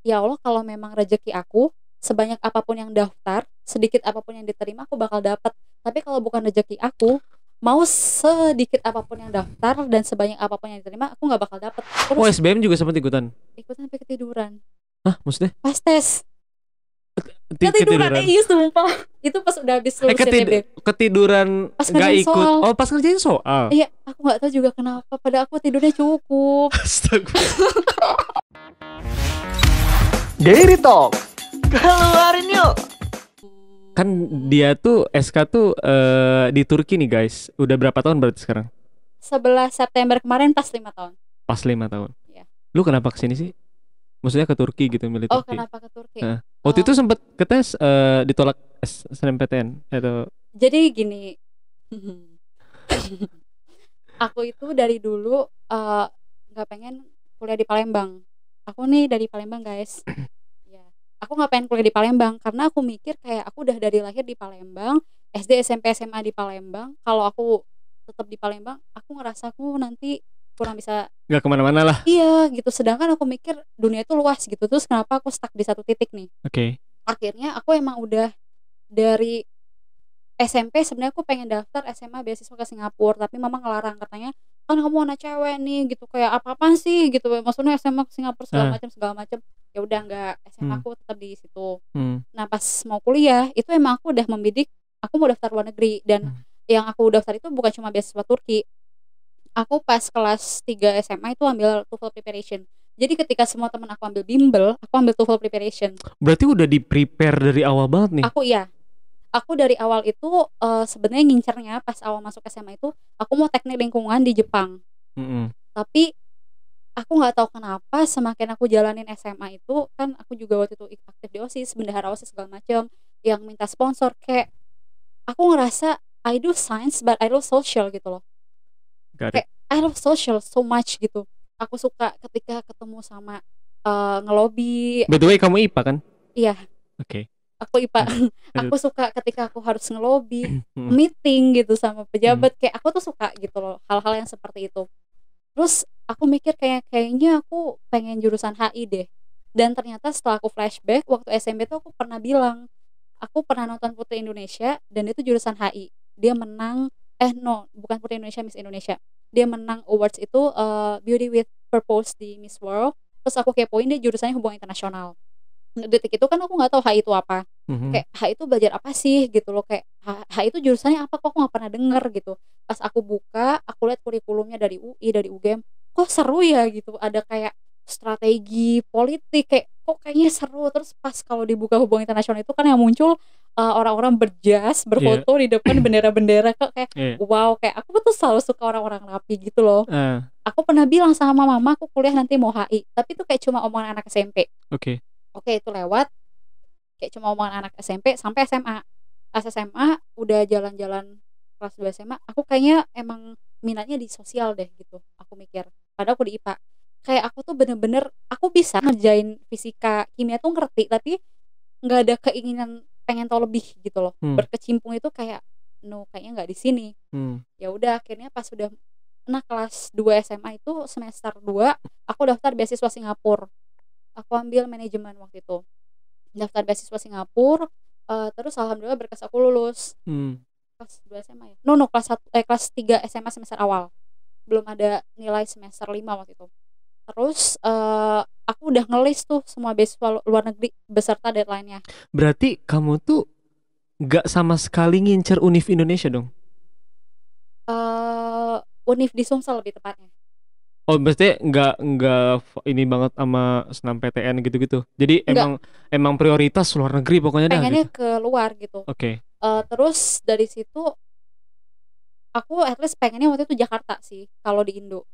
ya Allah kalau memang rezeki aku, sebanyak apapun yang daftar, sedikit apapun yang diterima aku bakal dapat. Tapi kalau bukan rezeki aku, mau sedikit apapun yang daftar dan sebanyak apapun yang diterima aku nggak bakal dapat. Oh, Terus SBM juga sempat ikutan? ikutan sampai ketiduran Hah, maksudnya pas tes. Ketiduran, ketiduran? iya sumpah. Itu pas udah habis lulus YTB. Ketiduran Pas nggak ngerjain ikut? soal. Oh, pas ngerjain soal. Iya, aku nggak tahu juga kenapa. Pada aku tidurnya cukup. Astaga. Daily Talk. Keluarin yuk. Kan dia tuh SK tuh di Turki nih guys. Udah berapa tahun berarti sekarang? 11 September kemarin pas 5 tahun. Pas 5 tahun. Iya. Lu kenapa kesini sih? Maksudnya ke Turki gitu, milih Oh, Turki. kenapa ke Turki? Nah, waktu itu sempet ke tes ditolak SNMPTN atau Jadi gini. Aku itu dari dulu nggak pengen kuliah di Palembang. Aku nih dari Palembang, guys. Ya. Aku nggak pengen kuliah di Palembang karena aku mikir kayak aku udah dari lahir di Palembang, SD, SMP, SMA di Palembang. Kalau aku tetap di Palembang, aku ngerasa aku nanti kurang bisa. nggak kemana-mana lah? Iya gitu. Sedangkan aku mikir dunia itu luas gitu. Terus kenapa aku stuck di satu titik nih? Oke. Akhirnya aku emang udah dari SMP sebenarnya aku pengen daftar SMA beasiswa ke Singapura, tapi mama ngelarang, katanya kan kamu anak cewek nih gitu, kayak apa-apaan sih gitu, maksudnya SMA ke Singapura segala macam. Ya udah, enggak, SMA aku tetap di situ. Nah pas mau kuliah itu emang aku udah membidik aku mau daftar luar negeri, dan yang aku daftar itu bukan cuma beasiswa Turki. Aku pas kelas 3 SMA itu ambil TOEFL preparation. Jadi ketika semua teman aku ambil bimbel, aku ambil TOEFL preparation. Berarti udah di prepare dari awal banget nih. Aku dari awal itu sebenarnya ngincernya pas awal masuk SMA itu aku mau teknik lingkungan di Jepang. Tapi aku nggak tahu kenapa semakin aku jalanin SMA itu, kan aku juga waktu itu aktif di OSIS, bendahara OSIS segala macam, yang minta sponsor, kayak aku ngerasa I do science but I love social gitu loh. Kayak I love social so much gitu. Aku suka ketika ketemu sama ngelobi. By the way, kamu IPA kan? Iya. Oke. Aku IPA. Aku suka ketika aku harus ngelobi, meeting gitu sama pejabat, kayak aku tuh suka gitu loh hal-hal yang seperti itu. Terus aku mikir kayaknya aku pengen jurusan HI deh. Dan ternyata setelah aku flashback, waktu SMP tuh aku pernah bilang, aku pernah nonton Putri Indonesia dan itu jurusan HI. Dia menang, bukan Putri Indonesia, Miss Indonesia. Dia menang awards itu Beauty with Purpose di Miss World. Terus aku kepoin dia jurusannya hubungan internasional. Detik itu kan aku nggak tahu HI itu apa. Kayak HI itu belajar apa sih gitu loh, kayak HI itu jurusannya apa, kok aku nggak pernah denger gitu. Pas aku buka, aku lihat kurikulumnya dari UI, dari UGM, kok seru ya gitu, ada kayak strategi politik, kayak kok kayaknya seru. Terus pas kalau dibuka hubungan internasional itu kan yang muncul orang-orang berjas berfoto di depan bendera-bendera, kok kayak wow, kayak aku tuh selalu suka orang-orang rapi gitu loh. Aku pernah bilang sama mama aku kuliah nanti mau HI, tapi itu kayak cuma omongan anak SMP. Oke, itu lewat, kayak cuma omongan anak SMP sampai SMA. Pas SMA udah jalan-jalan kelas 2 SMA, aku kayaknya emang minatnya di sosial deh gitu, aku mikir. Padahal aku di IPA. Kayak aku tuh bener-bener, aku bisa ngerjain fisika, kimia tuh ngerti, tapi nggak ada keinginan pengen tahu lebih gitu loh. Berkecimpung itu kayak no, kayaknya nggak di sini. Ya udah, akhirnya pas udah kelas 2 SMA itu semester 2 aku daftar beasiswa Singapura. Aku ambil manajemen waktu itu, daftar beasiswa Singapura, terus alhamdulillah berkas aku lulus. Kelas 2 SMA ya? Kelas 3 SMA semester awal. Belum ada nilai semester 5 waktu itu. Terus aku udah ngelis tuh semua beasiswa luar negeri beserta deadline-nya. Berarti kamu tuh gak sama sekali ngincer Univ Indonesia dong? Univ di Sumsel lebih tepatnya. Oh, berarti nggak ini banget sama SNMPTN gitu-gitu. Jadi emang prioritas luar negeri pokoknya dah. Pengennya gitu. ke luar gitu. Oke. Terus dari situ aku at least pengennya waktu itu Jakarta sih kalau di Indo.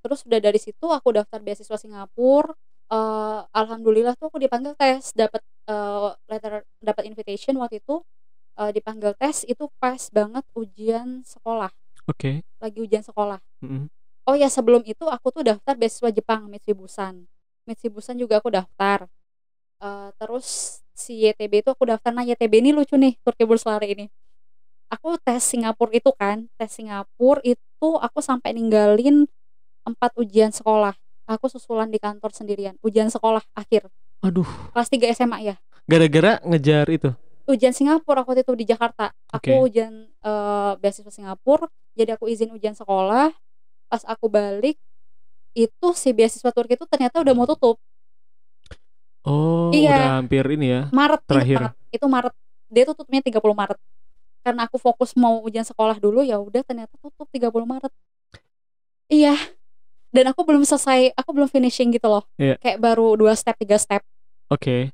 Terus udah dari situ aku daftar beasiswa Singapura. Alhamdulillah tuh aku dipanggil tes, dapat letter, dapat invitation waktu itu. Dipanggil tes itu pas banget ujian sekolah. Oke. Lagi ujian sekolah. Oh ya, sebelum itu aku tuh daftar beasiswa Jepang, Mitsubishi juga aku daftar. Terus si YTB itu aku daftar. Nah, YTB ini lucu nih, Turki Burs Lari ini. Aku tes Singapura itu aku sampai ninggalin 4 ujian sekolah. Aku susulan di kantor sendirian, ujian sekolah akhir. Aduh, kelas 3 SMA ya. gara-gara ngejar itu. Ujian Singapura waktu itu di Jakarta. Aku Oke. ujian beasiswa Singapura, jadi aku izin ujian sekolah. Pas aku balik itu si beasiswa Turki itu ternyata udah mau tutup. Oh, Iya, udah hampir ini ya, Maret, inget terakhir. banget. Itu Maret. Dia tutupnya 30 Maret. Karena aku fokus mau ujian sekolah dulu, ya udah ternyata tutup 30 Maret. Iya, dan aku belum selesai, aku belum finishing gitu loh. Iya. Kayak baru 2 step, 3 step. Oke.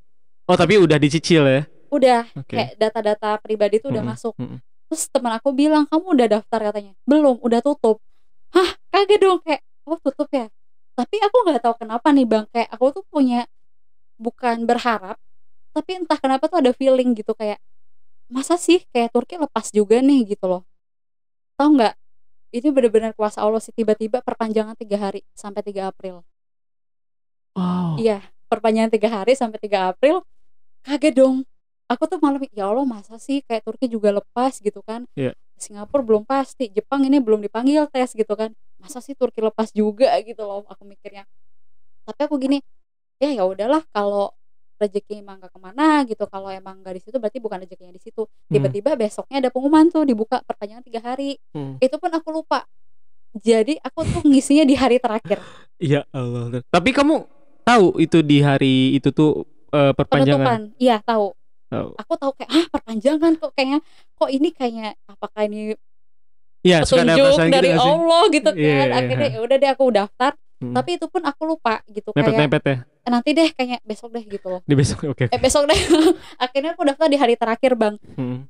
Oh, tapi udah dicicil ya. Udah, Oke. kayak data-data pribadi tuh udah Mm-mm, masuk. mm-mm. Terus teman aku bilang, "Kamu udah daftar?" katanya. "Belum, udah tutup." Hah, kaget dong, kayak, "Oh, tutup ya?" Tapi aku nggak tahu kenapa nih, Bang. Kayak aku tuh punya, bukan berharap, tapi entah kenapa tuh ada feeling gitu kayak, masa sih kayak Turki lepas juga nih gitu loh. Tahu nggak? Ini benar-benar kuasa Allah sih, tiba-tiba perpanjangan 3 hari sampai 3 April. Wow. Iya, perpanjangan 3 hari sampai 3 April. Kaget dong. Aku tuh malah ya Allah, masa sih kayak Turki juga lepas gitu kan. Iya. Singapura belum pasti, Jepang ini belum dipanggil tes gitu kan. Masa sih Turki lepas juga gitu loh aku mikirnya. Tapi aku gini, ya udahlah, kalau rezeki emang gak kemana gitu, kalau emang gak di situ berarti bukan rezekinya di situ. Tiba-tiba besoknya ada pengumuman tuh dibuka perpanjangan 3 hari. Itu pun aku lupa. Jadi aku tuh ngisinya di hari terakhir. Ya Allah. Tapi kamu tahu itu di hari itu tuh perpanjangan? Penutupan. Iya, tahu. Tahu. Aku tahu kayak perpanjangan kok, kayaknya kok ini kayaknya apakah ini Iya, suka ada petunjuk perasaan gitu dari nggak sih? Allah gitu kan. Iya. Akhirnya ya udah deh aku daftar. Hmm. Tapi itu pun aku lupa gitu, kayak Mepet-mepet ya. nanti deh, kayaknya besok deh gitu loh. Di besok, oke. Besok deh. Akhirnya aku daftar di hari terakhir, Bang.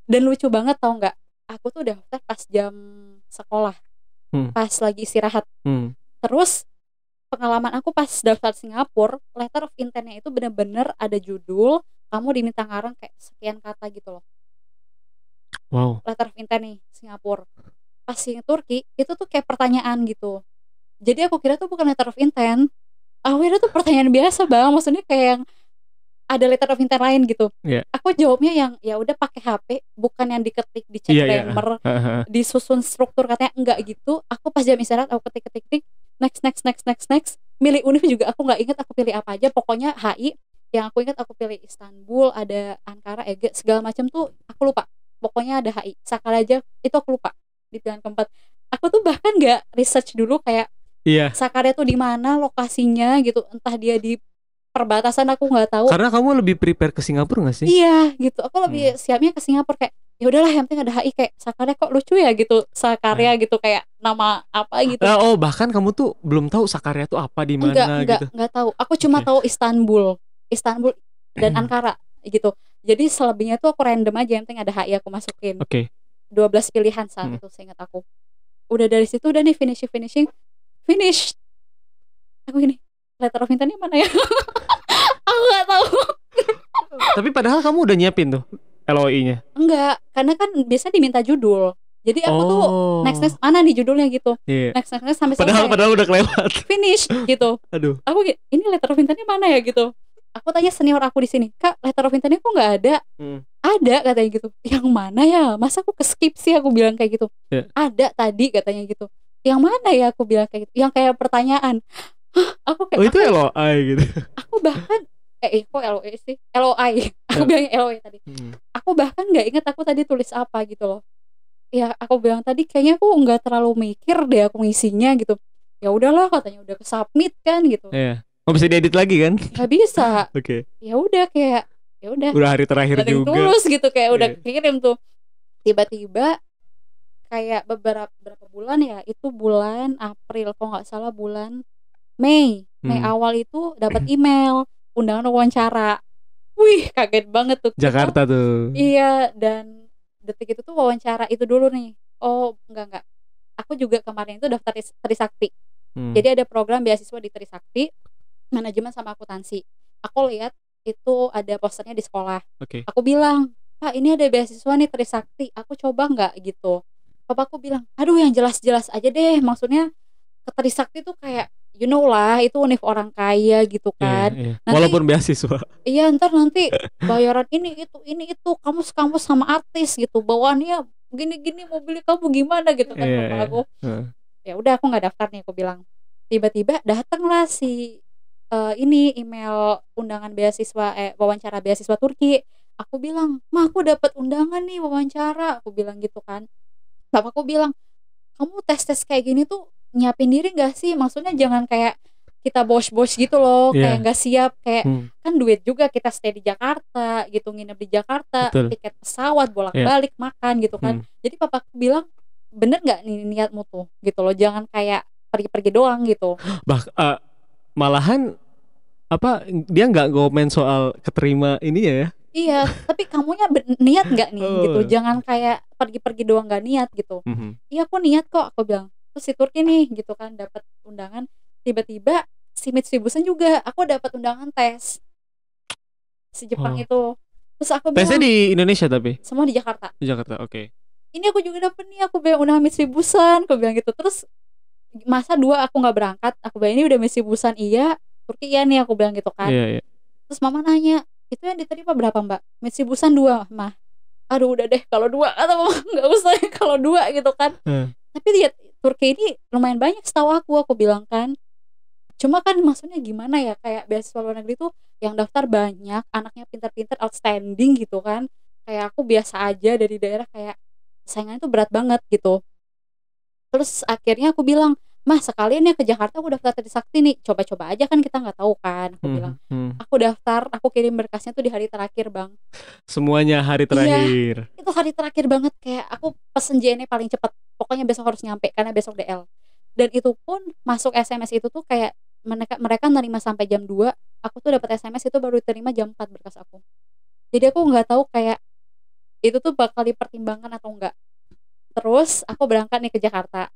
Dan lucu banget, tau nggak? Aku tuh daftar pas jam sekolah, pas lagi istirahat. Terus pengalaman aku pas daftar Singapura, letter of intent-nya itu bener-bener ada judul, kamu diminta ngarang kayak sekian kata gitu loh. Wow. Letter of intent nih Singapura. Pas yang Turki itu tuh kayak pertanyaan gitu. Jadi aku kira tuh bukan letter of intent. Aku kira tuh pertanyaan biasa, Bang. Maksudnya kayak yang ada letter of intent lain gitu. Yeah. Aku jawabnya yang ya udah pakai HP, bukan yang diketik, dicek grammar, disusun struktur, katanya enggak gitu. Aku pas jam istirahat aku ketik next, milih univ juga aku nggak inget aku pilih apa aja. Pokoknya HI yang aku ingat aku pilih Istanbul, ada Ankara, Ege, segala macam tuh aku lupa. Pokoknya ada HI, Sakarya aja itu aku lupa di pilihan keempat. Aku tuh bahkan nggak research dulu kayak Sakarya tuh di mana lokasinya gitu, entah dia di perbatasan, aku nggak tahu. Karena kamu lebih prepare ke Singapura nggak sih? Iya gitu, aku lebih siapnya ke Singapura, kayak ya udahlah yang penting ada HI, kayak Sakarya kok lucu ya gitu, Sakarya gitu kayak nama apa gitu. Oh, bahkan kamu tuh belum tahu Sakarya tuh apa di mana gitu. Enggak tahu. Aku cuma tahu Istanbul dan Ankara gitu. Jadi selebihnya tuh aku random aja, yang penting ada HI aku masukin. 12 pilihan saat itu seingat aku. Udah dari situ udah nih finish. Aku gini, letter of intent-nya mana ya? Aku nggak tahu. Tapi padahal kamu udah nyiapin tuh LOI-nya. Enggak, karena kan biasa diminta judul. Jadi aku tuh next mana nih judulnya gitu. Next sampai selesai. Padahal udah kelewat. Finish gitu. Aduh. Aku ini letter of intent-nya mana ya gitu. Aku tanya senior aku di sini, "Kak, letter of intent-nya kok nggak ada?" Ada katanya gitu. Yang mana ya? Masa aku skip sih, aku bilang kayak gitu. Ada tadi katanya gitu. Yang mana ya, aku bilang kayak gitu. Yang kayak pertanyaan. Aku kayak itu LOI gitu. Aku bahkan kok LOI sih? LOI. Aku bilangnya LOI tadi. Aku bahkan nggak ingat aku tadi tulis apa gitu loh. Ya aku bilang tadi kayaknya aku nggak terlalu mikir deh aku ngisinya gitu. Ya udahlah katanya, udah ke-submit kan gitu. Iya. Nggak bisa diedit lagi kan? Nggak bisa. Oke. Ya udah kayak ya udah. Udah hari terakhir juga. Tulus gitu kayak udah kirim tuh. Tiba-tiba kayak berapa bulan ya? Itu bulan April kalau nggak salah, bulan Mei awal itu dapat email undangan wawancara. Wih, kaget banget tuh. Jakarta tuh. Iya, dan detik itu tuh wawancara itu dulu nih. Oh, enggak. Aku juga kemarin itu daftar Trisakti. Jadi ada program beasiswa di Trisakti, manajemen sama akuntansi. Aku lihat itu ada posternya di sekolah. Aku bilang, "Pak, ini ada beasiswa nih Trisakti, aku coba nggak?" gitu. Papaku bilang, "Aduh, yang jelas-jelas aja deh." Maksudnya ke Trisakti tuh kayak you know lah, itu univ orang kaya gitu kan. Nanti, walaupun beasiswa. Iya, ntar nanti bayaran ini itu, kamus sama artis gitu, bawaannya gini-gini, mobil kamu gimana gitu kan. Papa aku. Ya udah aku nggak daftar nih, aku bilang. Tiba-tiba datanglah si ini email undangan beasiswa wawancara beasiswa Turki. Aku bilang, "Ma, aku dapat undangan nih wawancara." Aku bilang gitu kan. Bapakku bilang, "Kamu tes-tes kayak gini tuh nyiapin diri gak sih? Maksudnya jangan kayak kita bos-bos gitu loh, kayak Iya. gak siap, kayak Hmm, kan duit juga kita stay di Jakarta gitu, nginep di Jakarta, betul. tiket pesawat Iya. bolak-balik makan gitu kan." Hmm. Jadi papaku bilang, "Bener gak nih niatmu tuh?" gitu loh, jangan kayak pergi-pergi doang gitu. Malahan apa dia nggak komen soal keterima ini ya? Iya, tapi kamunya niat gak nih gitu, Oh. jangan kayak pergi-pergi doang gak niat gitu. Mhm. "Iya, aku niat kok," aku bilang. Terus si Turki nih gitu kan dapat undangan, tiba-tiba si Mitsubishi juga aku dapat undangan tes si Jepang Oh. itu. Terus aku Tesnya bilang, di Indonesia tapi semua di Jakarta. di Jakarta. Oke. "Ini aku juga dapet nih," aku bilang, "undangan Mitsubishi," aku bilang gitu. Terus, "Masa 2 aku nggak berangkat?" Aku bilang, "Ini udah Mitsubishi iya, Turki iya nih," aku bilang gitu kan. Iya, iya. Terus mama nanya, "Itu yang diterima berapa, Mbak?" "Mitsubishi 2, Mah." "Aduh udah deh kalau 2," kata mama, "nggak usah ya kalau 2," gitu kan. Heeh. Tapi lihat Turki ini lumayan banyak setahu aku bilang kan. Cuma kan maksudnya gimana ya, kayak beasiswa luar negeri tuh yang daftar banyak, anaknya pintar-pintar, outstanding gitu kan. Kayak aku biasa aja dari daerah, kayak saingannya tuh berat banget gitu. Terus akhirnya aku bilang, "Mah, sekalian ya ke Jakarta aku daftar Trisakti nih, coba-coba aja kan kita nggak tahu kan," aku bilang. Mhm, mhm. Aku daftar, aku kirim berkasnya tuh di hari terakhir, Bang. Semuanya hari Iya, terakhir. itu hari terakhir banget, kayak aku pesen JNE paling cepat. Pokoknya besok harus nyampe karena besok DL. Dan itu pun masuk SMS itu tuh kayak mereka mereka nerima sampai jam 2, aku tuh dapat SMS itu baru diterima jam 4 berkas aku. Jadi aku nggak tahu kayak itu tuh bakal dipertimbangkan atau enggak. Terus aku berangkat nih ke Jakarta.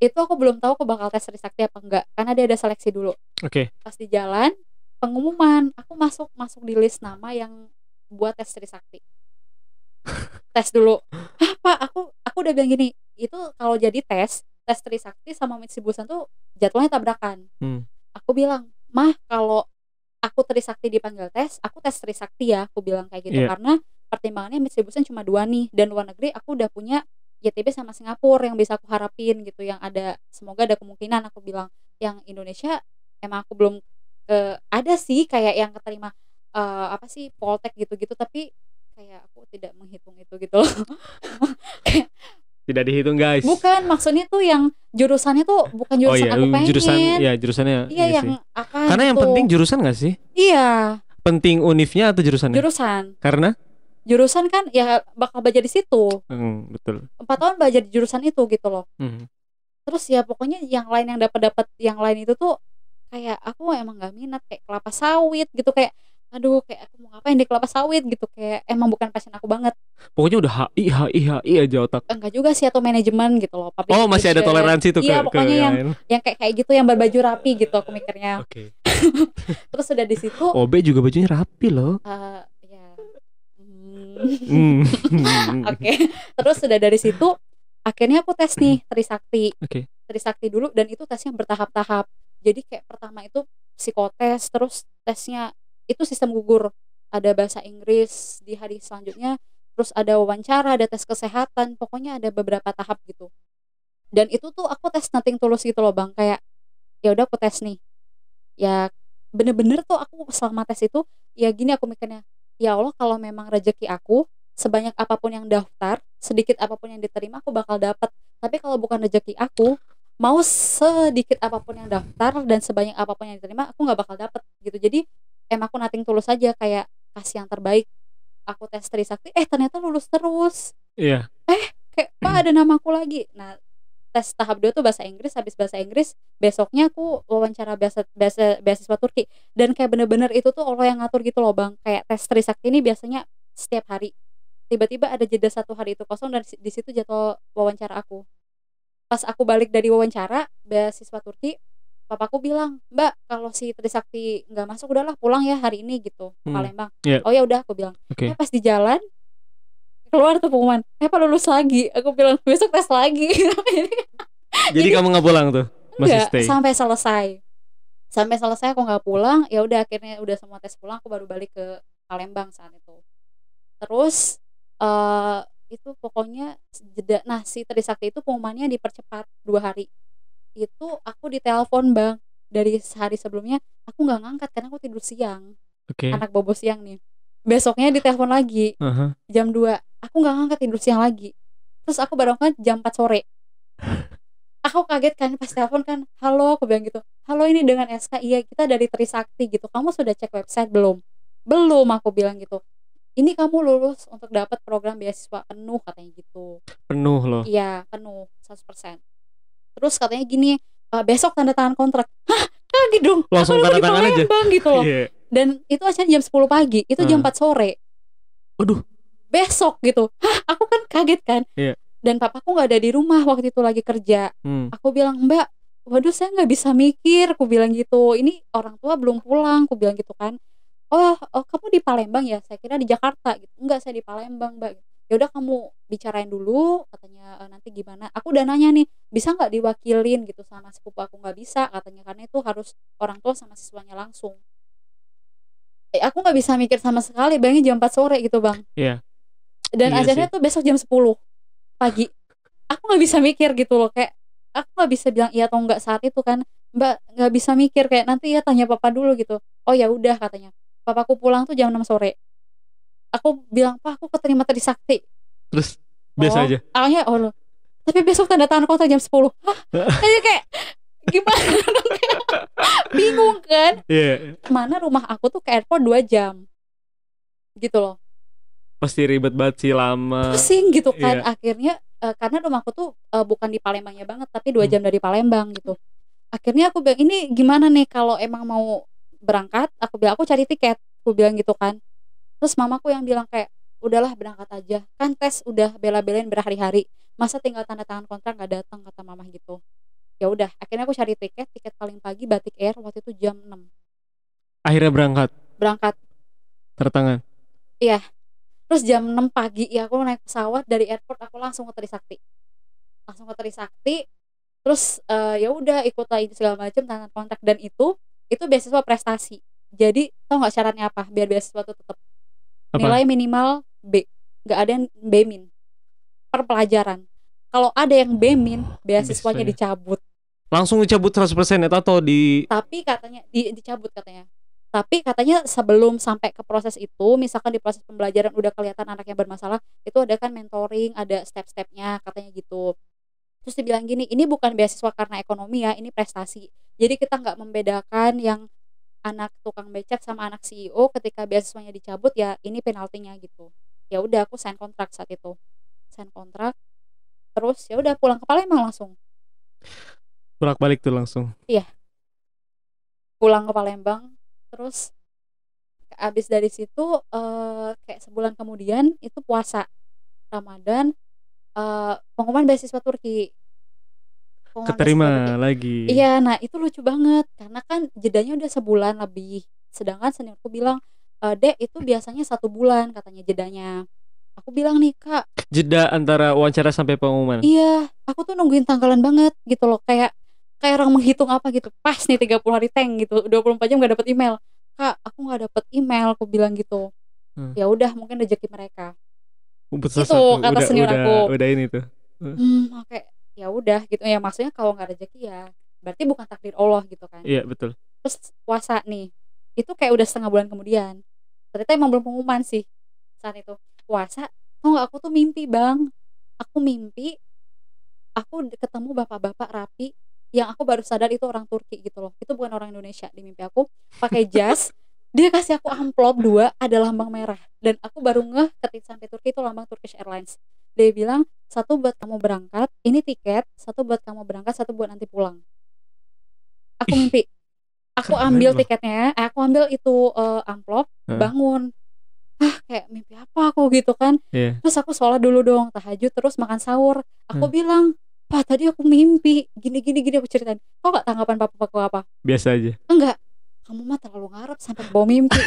Itu aku belum tahu aku bakal tes Trisakti apa enggak, karena dia ada seleksi dulu. Oke. Pas di jalan, pengumuman, aku masuk masuk di list nama yang buat tes Trisakti. Tes dulu. "Hah, Pak, aku udah bilang gini, itu kalau jadi tes Trisakti sama Mitsubishi tuh jadwalnya tabrakan." Hmm. Aku bilang, "Mah, kalau aku Trisakti dipanggil tes, aku tes Trisakti ya," aku bilang kayak gitu. Iya. Karena pertimbangannya Mitsubishi cuma 2 nih, dan luar negeri aku udah punya YTB sama Singapura yang bisa aku harapin gitu, yang ada semoga ada kemungkinan, aku bilang. Yang Indonesia emang aku belum ada sih kayak yang keterima apa sih, Poltek gitu-gitu, tapi kayak aku tidak menghitung itu gitu loh. Kayak Tidak dihitung, guys. bukan, maksudnya tuh yang jurusannya tuh bukan Oh jurusan iya, aku jurusan pengen. ya jurusannya Iya, ini yang sih. apa Karena yang gitu. penting jurusan gak sih? Iya, Penting univnya atau jurusannya? jurusan. Karena Jurusan kan ya bakal belajar di situ. betul. 4 tahun belajar di jurusan itu gitu loh. Mhm. Terus ya pokoknya yang lain yang dapat yang lain itu tuh kayak aku emang gak minat, kayak kelapa sawit gitu, kayak aduh, kayak aku mau ngapain di kelapa sawit gitu, kayak emang bukan passion aku banget. Pokoknya udah HI aja otak. Enggak juga sih, atau manajemen gitu loh, public Oh, masih ada relation. toleransi tuh Iya, ke pokoknya yang yang lain. kayak gitu, yang berbaju rapi gitu aku mikirnya. Oke. Terus udah di situ OB juga bajunya rapi loh. ya Hmm. oke. Terus udah dari situ akhirnya aku tes nih Trisakti. Oke. Trisakti dulu, dan itu tesnya bertahap-tahap. Jadi kayak pertama itu psikotes, terus tesnya itu sistem gugur. Ada bahasa Inggris di hari selanjutnya, terus ada wawancara, ada tes kesehatan, pokoknya ada beberapa tahap gitu. Dan itu tuh aku tes nothing tulus gitu loh, Bang, kayak ya udah aku tes nih. Ya bener-bener tuh aku selama tes itu ya gini aku mikirnya, ya Allah, kalau memang rezeki aku, sebanyak apapun yang daftar, sedikit apapun yang diterima, aku bakal dapat. Tapi kalau bukan rezeki aku, mau sedikit apapun yang daftar dan sebanyak apapun yang diterima, aku nggak bakal dapat gitu. Jadi emang aku nating tulus aja, kayak kasih yang terbaik. Aku tes Trisakti, ternyata lulus terus. Iya. Kayak, "Pak, ada namaku lagi." Nah, tes tahap 2 tuh bahasa Inggris. Habis bahasa Inggris, besoknya aku wawancara beasiswa Turki. Dan kayak bener-bener itu tuh Allah yang ngatur gitu loh, Bang. Kayak tes Trisakti ini biasanya setiap hari. Tiba-tiba ada jeda 1 hari itu kosong, dan di situ jadwal wawancara aku. Pas aku balik dari wawancara beasiswa Turki, papaku bilang, "Mbak, kalau si Trisakti nggak masuk, udahlah pulang ya hari ini," gitu, ke Palembang. Iya. "Oh ya udah," aku bilang. Oke. Pas di jalan keluar tuh pengumuman, Pak, lulus lagi." Aku bilang, "Besok tes lagi." Jadi kamu nggak pulang tuh? Masih Enggak, stay. sampai selesai aku nggak pulang. Ya udah, akhirnya udah semua tes pulang, aku baru balik ke Palembang saat itu. Terus itu pokoknya jeda. Nah, si Trisakti itu pengumumannya dipercepat 2 hari. Itu aku ditelepon, Bang, dari sehari sebelumnya aku nggak ngangkat karena aku tidur siang, Oke. anak bobo siang nih. Besoknya ditelepon lagi Aha. jam 2, aku nggak ngangkat, tidur siang lagi. Terus aku baru ngangkat jam 4 sore. Aku kaget kan pas telepon kan, halo, aku bilang gitu, halo ini dengan SK, iya kita dari Trisakti gitu, kamu sudah cek website belum? Belum, aku bilang gitu. Ini kamu lulus untuk dapat program beasiswa penuh katanya gitu. Penuh loh. Iya penuh 100%. Terus katanya gini, besok tanda tangan kontrak. Hah, kaget dong, Langsung aku tanda di tangan aja. Palembang gitu loh. Iya. Dan itu acaranya jam 10 pagi, itu jam 4 sore. Waduh. Besok gitu. Hah, aku kan kaget kan. Iya. Dan papaku nggak ada di rumah waktu itu, lagi kerja. Aku bilang, Mbak, waduh saya nggak bisa mikir, aku bilang gitu. Ini orang tua belum pulang, aku bilang gitu kan. Oh, kamu di Palembang ya? Saya kira di Jakarta gitu. Enggak, saya di Palembang, Mbak. Ya udah kamu bicarain dulu, katanya nanti gimana. Aku udah nanya nih, bisa nggak diwakilin gitu sama sepupu aku, nggak bisa katanya karena itu harus orang tua sama siswanya langsung. Aku nggak bisa mikir sama sekali, bayangin jam 4 sore gitu bang. Iya. Dan Iya ajarnya sih. tuh besok jam 10 pagi. Aku nggak bisa mikir gitu loh, kayak aku nggak bisa bilang iya atau enggak saat itu kan, Mbak, nggak bisa mikir, kayak nanti ya tanya papa dulu gitu. Oh ya udah katanya. Papaku pulang tuh jam 6 sore. Aku bilang, Pak, aku keterima Trisakti. Terus biasa aja. Awalnya loh. Tapi besok tanda tangan kontrak jam 10. Hah? Kayak gimana dong? Bingung kan? Iya. Mana rumah aku tuh ke airport 2 jam. Gitu loh. Pasti ribet banget sih, lama. Pusing gitu kan. Iya. Akhirnya karena rumahku tuh bukan di Palembangnya banget, tapi 2 jam dari Palembang gitu. Akhirnya aku bilang, ini gimana nih kalau emang mau berangkat? Aku bilang, aku cari tiket. Aku bilang gitu kan. Terus mamaku yang bilang kayak, udahlah berangkat aja, kan tes udah bela-belain berhari-hari, masa tinggal tanda tangan kontrak nggak datang, kata mamah gitu. Ya udah, akhirnya aku cari tiket paling pagi Batik Air waktu itu jam 6. Akhirnya berangkat. Tertangan. Iya. Terus jam 6 pagi ya aku naik pesawat dari airport, aku langsung ke Trisakti. Terus ya udah ikut lagi segala macam tanda kontrak, dan itu beasiswa prestasi. Jadi tau nggak syaratnya apa biar beasiswa tuh tetap? Nilai minimal B, nggak ada yang B-min per pelajaran. Kalau ada yang B-min, beasiswanya dicabut. Langsung dicabut 100% atau di? Tapi katanya dicabut katanya. Tapi katanya sebelum sampai ke proses itu, misalkan di proses pembelajaran udah kelihatan anak yang bermasalah, itu ada kan mentoring, ada step-stepnya katanya gitu. Terus dibilang gini, ini bukan beasiswa karena ekonomi ya, ini prestasi. Jadi kita nggak membedakan yang anak tukang becak sama anak CEO, ketika beasiswanya dicabut ya ini penaltinya gitu. Ya udah aku sign kontrak saat itu. Sign kontrak. Terus ya udah pulang ke Palembang langsung. Bolak-balik tuh langsung. Iya. Pulang ke Palembang, terus abis dari situ kayak sebulan kemudian itu puasa Ramadan, pengumuman beasiswa Turki. Keterima lagi. Iya, nah itu lucu banget karena kan jedanya udah sebulan lebih. Sedangkan seniorku bilang, Dek itu biasanya 1 bulan katanya jedanya. Aku bilang nih Kak, jeda antara wawancara sampai pengumuman. Iya, aku tuh nungguin tanggalan banget gitu loh, kayak orang menghitung apa gitu. Pas nih 30 hari teng gitu, 24 jam gak dapet email. Kak, aku gak dapet email, aku bilang gitu. Ya udah mungkin rezeki mereka. Itu kata senior aku. Udah ini tuh. Kayak ya udah gitu ya, maksudnya kalau nggak rezeki ya berarti bukan takdir Allah gitu kan. Iya betul. Terus puasa nih, itu kayak udah setengah bulan kemudian, ternyata emang belum pengumuman sih saat itu puasa. Tau nggak, aku tuh mimpi bang, aku ketemu bapak-bapak rapi yang aku baru sadar itu orang Turki gitu loh, itu bukan orang Indonesia. Di mimpi aku pakai jas, dia kasih aku amplop 2 ada lambang merah, dan aku baru ngeh ketika sampai Turki itu lambang Turkish Airlines. Dia bilang 1 buat kamu berangkat, ini tiket, 1 buat kamu berangkat, 1 buat nanti pulang. Aku mimpi, aku ambil tiketnya, aku ambil itu amplop, bangun, kayak mimpi apa aku gitu kan. Terus aku sholat dulu dong, tahajud, terus makan sahur. Aku bilang, Pak tadi aku mimpi gini aku ceritain. Kok gak tanggapan papaku apa? Biasa aja. Enggak, kamu mah terlalu ngarep sampai bawa mimpi.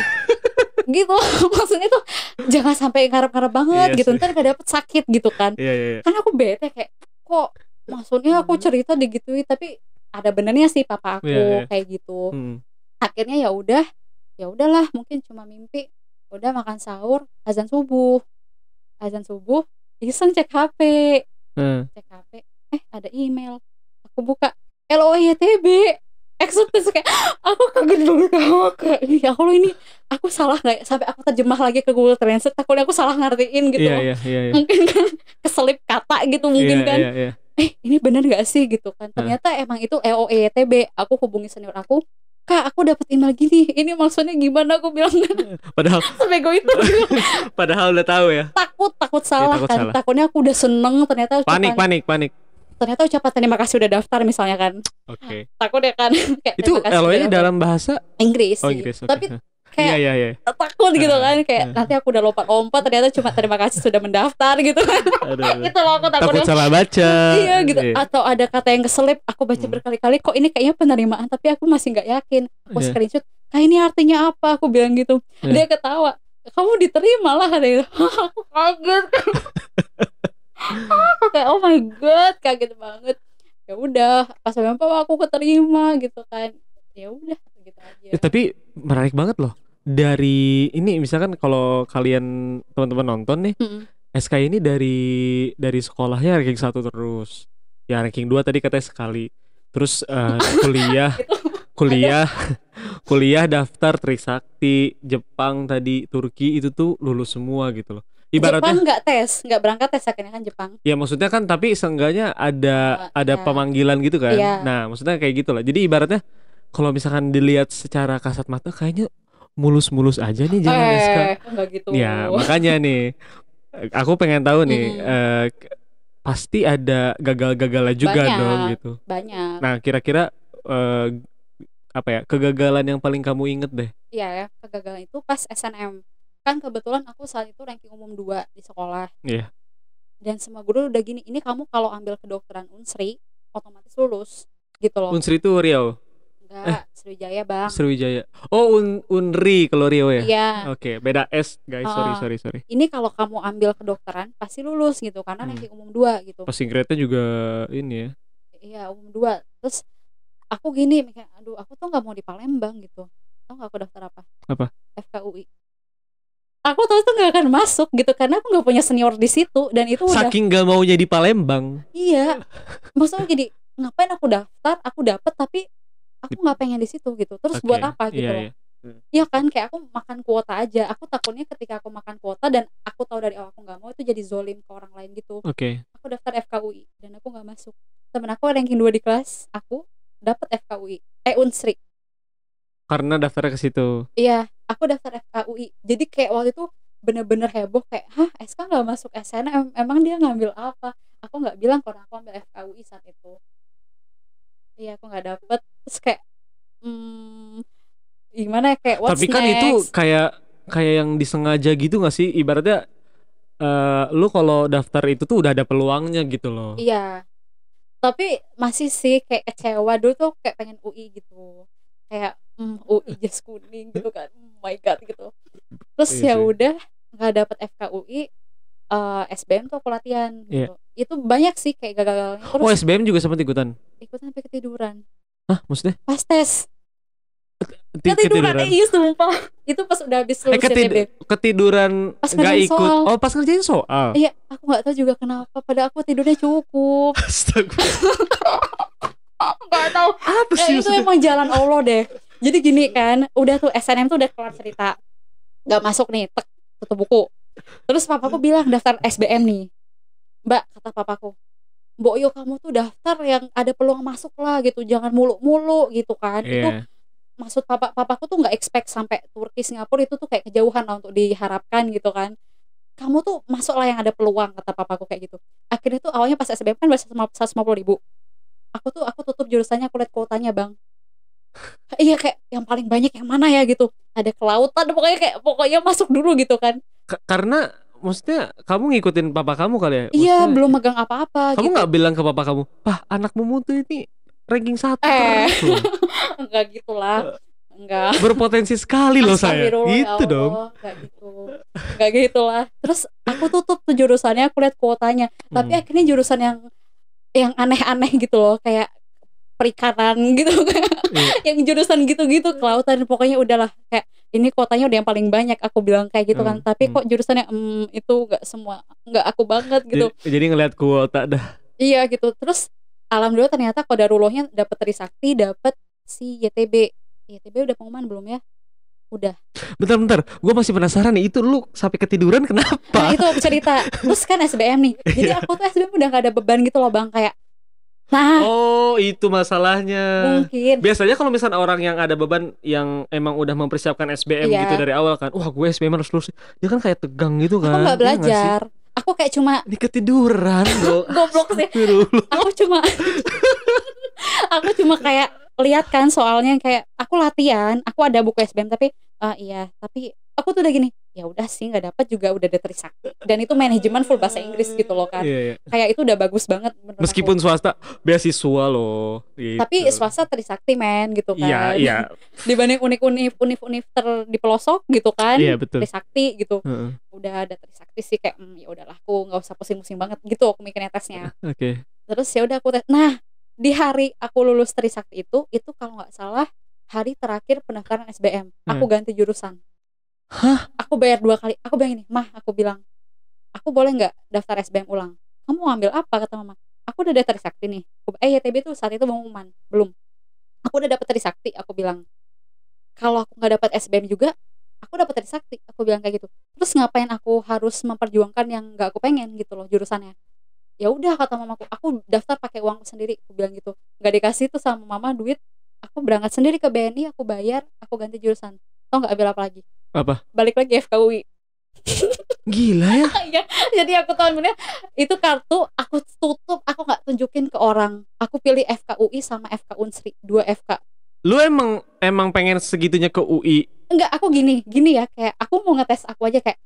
Gitu maksudnya tuh jangan sampai ngarep-ngarep banget gitu, ntar gak dapet sakit gitu kan. Karena aku bete kayak, kok maksudnya aku cerita digituin tapi ada benernya sih papa aku kayak gitu. Akhirnya ya udahlah mungkin cuma mimpi. Udah makan sahur, azan subuh iseng cek HP. Ada email, aku buka LOYTB. eksotis kayak aku kaget banget kayak ya Allah ini aku salah nggak ya? Sampai aku terjemah lagi ke Google Translate takutnya aku salah ngertiin gitu loh. Iya. Mungkin kan keselip kata gitu mungkin kan. Iya. Ini bener nggak sih gitu kan. Ternyata emang itu EOETB. Aku hubungi senior aku, Kak aku dapet email gini, ini maksudnya gimana, aku bilang kan. Padahal Sebego itu gitu. padahal udah tahu ya. takut salah takut kan salah. Takutnya aku udah seneng ternyata Panik. ternyata ucapan terima kasih udah daftar misalnya kan. Oke. Takut ya kan. Kayak Itu terima kasih LOE udah ini daftar. dalam bahasa Inggris Oh sih. Inggris. Oke. Tapi kayak Iya. takut gitu kan, kayak nanti aku udah lompat-lompat ternyata cuma terima kasih sudah mendaftar gitu kan. Aduh. Gitu loh aku Takut takutnya. salah baca. Iya gitu. Atau ada kata yang keselip aku baca berkali-kali, kok ini kayaknya penerimaan tapi aku masih nggak yakin. Aku Iya. screenshot, Kak ini artinya apa, aku bilang gitu. Iya. Dia ketawa, kamu diterima lah katanya. Aku kaget. Aku kayak oh my god, kaget banget. Ya udah pas sampai aku keterima gitu kan. Ya udah gitu aja. Tapi menarik banget loh. Dari ini misalkan kalau kalian teman-teman nonton nih, SK ini dari sekolahnya ranking 1 terus. Ya ranking 2 tadi katanya sekali. Terus kuliah daftar Trisakti, Jepang tadi, Turki itu tuh lulus semua gitu loh. Jepang Ibaratnya nggak berangkat tes akhirnya kan Jepang. ya maksudnya kan tapi seenggaknya ada Ya. pemanggilan gitu kan. Iya. Nah, maksudnya kayak gitu lah. Jadi ibaratnya kalau misalkan dilihat secara kasat mata kayaknya mulus-mulus aja nih jalan SK. Enggak gitu. Ya, makanya nih aku pengen tahu nih pasti ada gagal-gagalnya juga Banyak. dong gitu. Banyak. Nah, kira-kira apa ya? Kegagalan yang paling kamu inget deh. Iya ya, kegagalan itu pas SNM. Kan kebetulan aku saat itu ranking umum 2 di sekolah. Iya. Dan semua guru udah gini, ini kamu kalau ambil kedokteran Unsri otomatis lulus gitu loh. Unsri itu Riau. Enggak, Sriwijaya Bang. Sriwijaya. Oh, Unri kalau Riau ya. Iya. Oke, beda S guys. Sorry. Ini kalau kamu ambil kedokteran pasti lulus gitu karena ranking umum 2 gitu. Passing grade-nya juga ini ya. Iya, umum 2. Terus aku gini mikir, aduh aku tuh nggak mau di Palembang gitu. Tahu nggak aku daftar apa? Apa? FKUI. Aku tahu itu nggak akan masuk gitu karena aku nggak punya senior di situ dan itu udah Saking gak mau jadi Palembang. iya. Maksudnya jadi ngapain aku daftar, aku dapet tapi aku nggak pengen di situ gitu. Terus buat apa gitu loh? Iya kan, kayak aku makan kuota aja. Aku takutnya ketika aku makan kuota dan aku tahu dari awal aku nggak mau itu jadi zolim ke orang lain gitu. Oke. Aku daftar FKUI dan aku nggak masuk. Temen aku ranking 2 di kelas, aku dapet FKUI, Unsri. Karena daftarnya ke situ. Iya, aku daftar FKUI. Jadi kayak waktu itu bener-bener heboh kayak, hah SK nggak masuk SNM, emang dia ngambil apa? Aku nggak bilang kalau aku ambil FKUI saat itu. Iya, aku nggak dapet. Terus kayak, gimana ya, kayak what's Tapi kan next? itu kayak yang disengaja gitu gak sih? Ibaratnya lu kalau daftar itu tuh udah ada peluangnya gitu loh. Iya, tapi masih sih kayak kecewa dulu tuh kayak pengen UI gitu. Kayak UI jas kuning gitu kan, oh my god gitu. Terus Iya ya sih. udah nggak dapet FKUI, SBM tuh aku latihan Iya. gitu. Itu banyak sih kayak gagal-gagalnya. Terus Oh, SBM juga sempat ikutan. ikutan sampai ketiduran Hah, maksudnya? pas tes. Ketiduran, iya sumpah. Itu pas udah habis lulus CTB. Ketiduran Pas nggak ngerjain ikut. soal. Oh, pas ngerjain soal. Iya, aku nggak tahu juga kenapa. Padahal aku tidurnya cukup. Astagfirullah. Nggak tahu. Apa sih Itu maksudnya? emang jalan Allah deh. Jadi gini kan, udah tuh SNM tuh udah kelar cerita, nggak masuk nih, tek, tutup buku. Terus papaku bilang daftar SBM nih, Mbak, kata papaku, Mbok yo kamu tuh daftar yang ada peluang masuk lah gitu, jangan mulu-mulu gitu kan. Itu Iya. maksud papaku tuh nggak expect sampai Turki Singapura itu tuh kayak kejauhan lah untuk diharapkan gitu kan. Kamu tuh masuk lah yang ada peluang, kata papaku kayak gitu. Akhirnya tuh awalnya pas SBM kan 150.000. Aku tutup jurusannya, aku liat kuotanya Bang. Iya kayak yang paling banyak yang mana ya gitu. Ada kelautan pokoknya masuk dulu gitu kan. Karena maksudnya kamu ngikutin papa kamu kali ya? Iya, Maksudnya, belum megang apa-apa kamu gitu. nggak bilang ke papa kamu, "Pah, anakmu mutu ini ranking 1 Eh. terus loh. Enggak gitulah. Enggak. Berpotensi sekali loh saya." Astagfirullah, ya Gitu dong. Allah, enggak gitu lah. Terus aku tutup tuh jurusannya, aku lihat kuotanya. Tapi akhirnya jurusan yang aneh-aneh gitu loh, kayak perikanan gitu kan. Yang jurusan gitu-gitu, kelautan, pokoknya udahlah kayak ini kuotanya udah yang paling banyak, aku bilang kayak gitu kan. Tapi kok jurusannya itu enggak aku banget gitu. Jadi ngelihat kuota dah. Iya gitu. Terus alhamdulillah ternyata kodarullahnya dapet Trisakti, dapet si YTB. YTB udah pengumuman belum ya? Udah. Bentar, gue masih penasaran nih, itu lu sampai ketiduran kenapa? Nah itu aku cerita. Terus kan SBM nih. Jadi aku tuh SBM udah gak ada beban gitu loh Bang, kayak oh itu masalahnya. mungkin. Biasanya kalau misalnya orang yang ada beban yang emang udah mempersiapkan SBM Iya. gitu dari awal kan, wah gue SBM harus lulus, dia kan kayak tegang gitu kan. Aku gak Iya nggak sih? belajar. Aku kayak cuma Ini ketiduran loh. goblok sih. Astagfirullah. Aku cuma kayak lihat kan soalnya, kayak aku latihan, aku ada buku SBM tapi iya, tapi aku tuh udah gini, ya udah sih nggak dapat juga udah ada Trisakti, dan itu manajemen full bahasa Inggris gitu loh kan. Iya. Kayak itu udah bagus banget menurut Meskipun aku. swasta beasiswa loh gitu. Tapi swasta Trisakti men gitu kan. Iya. Dibanding univ di pelosok gitu kan. Iya betul. Trisakti gitu. Heeh. Udah ada Trisakti sih kayak ya udahlah, aku nggak usah pusing-pusing banget gitu aku mikirnya tesnya. Oke. Terus ya udah aku tes. Nah, di hari aku lulus Trisakti itu kalau nggak salah hari terakhir pendaftaran SBM. Aku ganti jurusan. Hah? Aku bayar 2 kali. Aku bilang ini, "Mah," aku bilang, "aku boleh nggak daftar SBM ulang?" "Kamu mau ambil apa?" kata mama. "Aku udah ada Trisakti nih." YTB tuh saat itu pengumuman belum. "Aku udah dapet Trisakti," aku bilang. "Kalau aku nggak dapat SBM juga, aku dapat Trisakti," aku bilang kayak gitu. "Terus ngapain aku harus memperjuangkan yang nggak aku pengen gitu loh jurusannya?" "Ya udah," kata mamaku, "aku daftar pakai uangku sendiri," aku bilang gitu. Nggak dikasih tuh sama mama duit. Aku berangkat sendiri ke BNI, aku bayar, aku ganti jurusan. Tau nggak ambil apa lagi? Apa? Balik lagi FKUI. Gila ya. Iya, jadi aku tahun bener itu kartu aku tutup, aku nggak tunjukin ke orang. Aku pilih FKUI sama FK Unsri, 2 FK. Lu emang pengen segitunya ke UI? Enggak, aku gini ya, kayak aku mau ngetes aku aja kayak,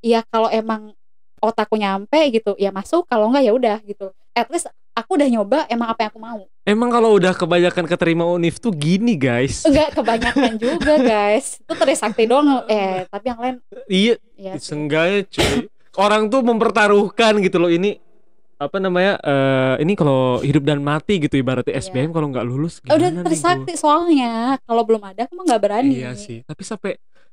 ya kalau emang otakku nyampe gitu ya masuk, kalau enggak ya udah gitu. At least aku udah nyoba emang apa yang aku mau. Emang kalau udah kebanyakan keterima univ tuh gini guys. Enggak kebanyakan juga guys. Itu Trisakti doang, tapi yang lain Iya. ya sih. Seenggaknya cuy. Orang tuh mempertaruhkan gitu loh, ini apa namanya, ini kalau hidup dan mati gitu ibaratnya. Iya. SBM kalau nggak lulus Udah gimana nih Trisakti soalnya, kalau belum ada aku mah nggak berani. Iya sih, tapi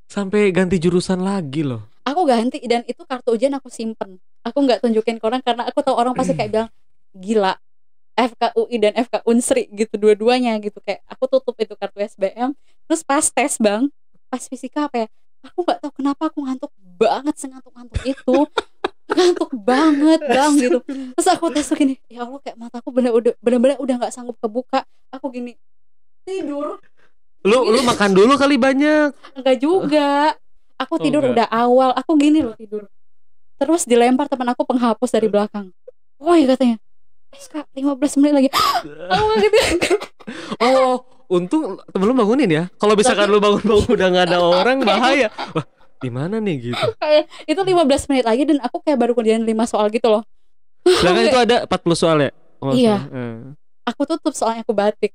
sampai ganti jurusan lagi loh. Aku ganti, dan itu kartu ujian aku simpen. Aku nggak tunjukin ke orang karena aku tahu orang pasti kayak bilang, "Gila, FKUI dan FK Unsri gitu dua-duanya," gitu. Kayak aku tutup itu kartu SBM. Terus pas tes Bang, pas fisika apa ya, aku nggak tahu kenapa aku ngantuk banget, sengantuk-ngantuk itu. Ngantuk banget Bang gitu. Terus aku tes gini, ya Allah, kayak mataku bener-bener udah nggak sanggup kebuka. Aku gini tidur. Lu makan dulu kali banyak. Enggak juga. Aku tidur enggak. udah awal. Aku gini loh tidur. Terus dilempar teman aku penghapus dari belakang. "Woi," katanya, "Kak, 15 menit lagi." Aku gitu. Oh, untung temen lu bangunin ya. Kalau misalkan lu bangun-bangun udah nggak ada orang, bahaya. Wah, di mana nih gitu. Kayak itu 15 menit lagi dan aku kayak baru kerjain 5 soal gitu loh. Sedangkan itu ada 40 soal ya? Oh, Iya. salah. Aku tutup soalnya aku batik.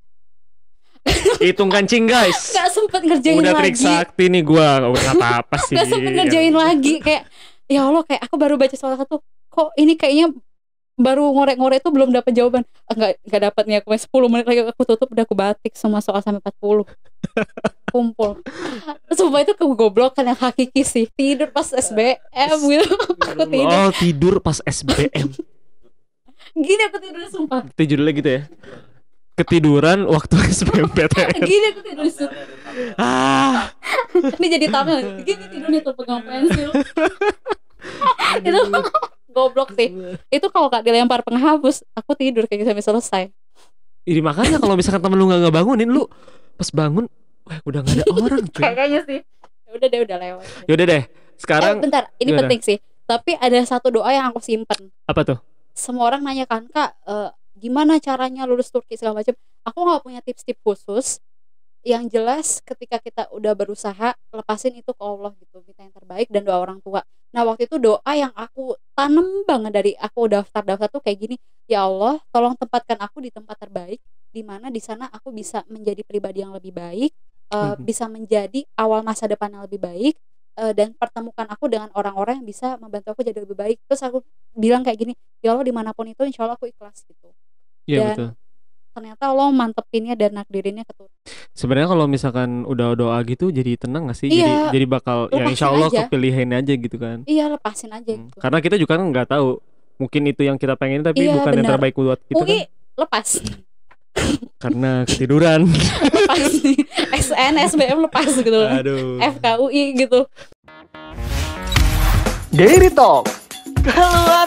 Hitung kancing guys. Gak sempet ngerjain Udah lagi. Trisakti nih gua, udah apa-apa sih. Gak sempet ngerjain lagi. Kayak ya Allah, kayak aku baru baca soal satu, kok ini kayaknya baru ngorek-ngorek tuh belum dapat jawaban. Enggak dapat nih, aku 10 menit lagi aku tutup, udah aku batik semua soal sampai 40. Kumpul. Sumpah itu kegoblokan yang hakiki sih. Tidur pas SBM gitu. Aku tidur. Oh, tidur pas SBM. Gini aku tidur sumpah. Tidurnya gitu ya. Ketiduran waktu SBMPTN. Gini aku tidur sumpah. Ah, Ini jadi thumbnail. Gini tidurnya tuh pegang pensil. Itu goblok sih. Itu kalau gak dilempar penghapus, aku tidur kayak gitu sampai selesai. ini makanya kalau misalkan temen lu nggak bangunin, lu pas bangun, wah udah nggak ada orang cuy. Kayaknya sih. Ya udah deh, udah lewat. Yaudah deh, sekarang Bentar, ini gimana? penting sih. Tapi ada satu doa yang aku simpen. Apa tuh? Semua orang nanya kan, "Kak, gimana caranya lulus Turki segala macam?" Aku nggak punya tips-tips khusus. Yang jelas ketika kita udah berusaha, lepasin itu ke Allah gitu, minta yang terbaik dan doa orang tua. Nah waktu itu doa yang aku tanam banget dari aku daftar tuh kayak gini, "Ya Allah, tolong tempatkan aku di tempat terbaik, di mana di sana aku bisa menjadi pribadi yang lebih baik, bisa menjadi awal masa depan yang lebih baik, dan pertemukan aku dengan orang-orang yang bisa membantu aku jadi lebih baik." Terus aku bilang kayak gini, "Ya Allah, dimanapun itu insya Allah aku ikhlas," gitu. Iya Dan betul. ternyata Allah mantepinnya dan nakdirinnya ke Turki. Sebenarnya kalau misalkan udah doa gitu jadi tenang gak sih? Iya. Jadi bakal ya Lepasin insya Allah aja. kepilihin aja gitu kan. Iya, lepasin aja gitu. Karena kita juga kan nggak tahu, mungkin itu yang kita pengen tapi Iya, bukan yang benar. terbaik buat kita UI kan. lepas. Karena ketiduran. Lepas nih SN SBM lepas gitu. Aduh. FKUI gitu. Daily Talk. Keluar